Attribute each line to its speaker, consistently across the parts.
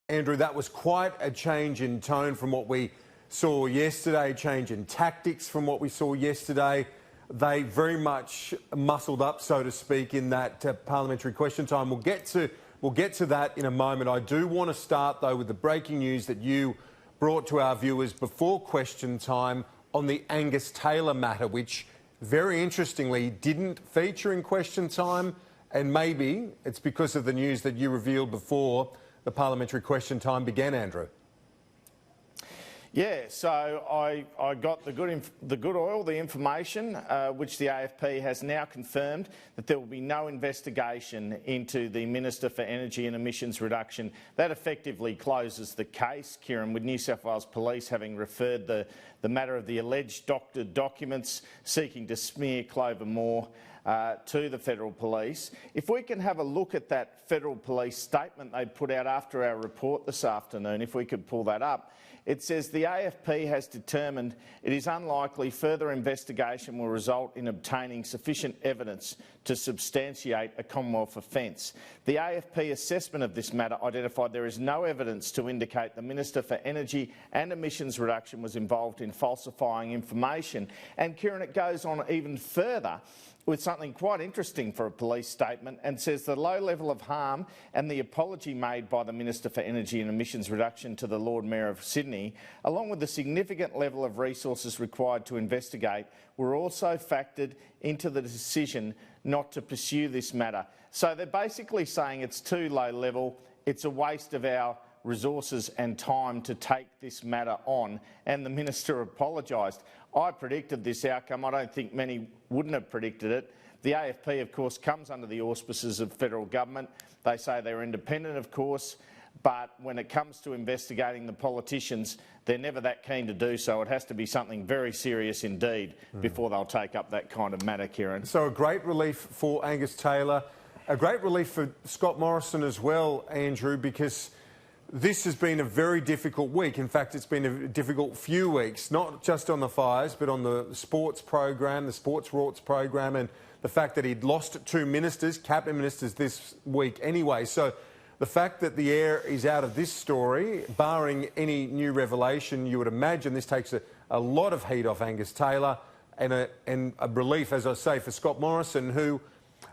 Speaker 1: Andrew, that was quite a change in tone from what we saw yesterday, change in tactics from what we saw yesterday. They very much muscled up, so to speak, in that parliamentary question time. We'll get to that in a moment. I do want to start, though, with the breaking news that you brought to our viewers before question time on the Angus Taylor matter, which, very interestingly, didn't feature in question time, and maybe it's because of the news that you revealed before the parliamentary question time began, Andrew.
Speaker 2: Yeah, so I got the good oil, the information, which the AFP has now confirmed that there will be no investigation into the Minister for Energy and Emissions Reduction. That effectively closes the case, Kieran, with New South Wales Police having referred the matter of the alleged doctored documents seeking to smear Clover to the Federal Police. If we can have a look at that Federal Police statement they put out after our report this afternoon, if we could pull that up, it says the AFP has determined it is unlikely further investigation will result in obtaining sufficient evidence to substantiate a Commonwealth offence. The AFP assessment of this matter identified there is no evidence to indicate the Minister for Energy and Emissions Reduction was involved in falsifying information. And Kieran, it goes on even further with something quite interesting for a police statement and says the low level of harm and the apology made by the Minister for Energy and Emissions Reduction to the Lord Mayor of Sydney, along with the significant level of resources required to investigate, were also factored into the decision not to pursue this matter. So they're basically saying it's too low level, it's a waste of our resources and time to take this matter on, and the Minister apologised. I predicted this outcome. I don't think many wouldn't have predicted it. The AFP, of course, comes under the auspices of federal government. They say they're independent, of course, but when it comes to investigating the politicians, they're never that keen to do so. It has to be something very serious indeed before they'll take up that kind of matter, Kieran.
Speaker 1: So a great relief for Angus Taylor, a great relief for Scott Morrison as well, Andrew, because this has been a very difficult week. In fact, it's been a difficult few weeks, not just on the fires, but on the sports program, the sports rorts program, and the fact that he'd lost two ministers, cabinet ministers this week anyway. So the fact that the air is out of this story, barring any new revelation, you would imagine this takes a lot of heat off Angus Taylor and a relief, as I say, for Scott Morrison, who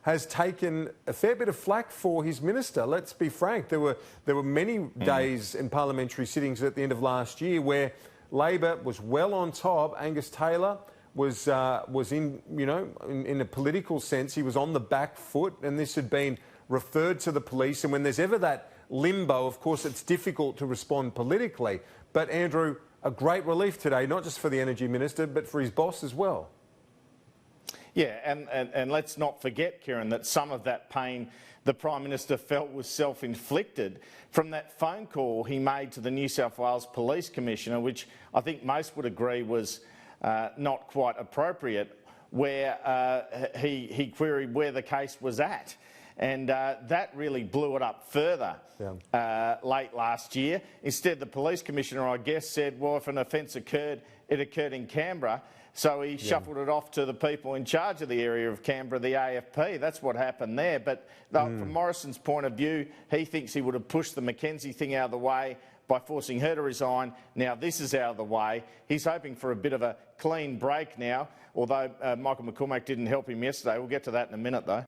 Speaker 1: has taken a fair bit of flack for his minister. Let's be frank, there were many days in parliamentary sittings at the end of last year where Labor was well on top. Angus Taylor was in a political sense, he was on the back foot, and this had been referred to the police. And when there's ever that limbo, of course, it's difficult to respond politically. But Andrew, a great relief today, not just for the Energy Minister, but for his boss as well.
Speaker 2: Yeah, and let's not forget, Kieran, that some of that pain the Prime Minister felt was self-inflicted from that phone call he made to the New South Wales Police Commissioner, which I think most would agree was not quite appropriate, where he queried where the case was at. And that really blew it up further late last year. Instead, the Police Commissioner, I guess, said, well, if an offence occurred, it occurred in Canberra. So he shuffled it off to the people in charge of the area of Canberra, the AFP. That's what happened there. But from Morrison's point of view, he thinks he would have pushed the Mackenzie thing out of the way by forcing her to resign. Now this is out of the way. He's hoping for a bit of a clean break now, although Michael McCormack didn't help him yesterday. We'll get to that in a minute, though.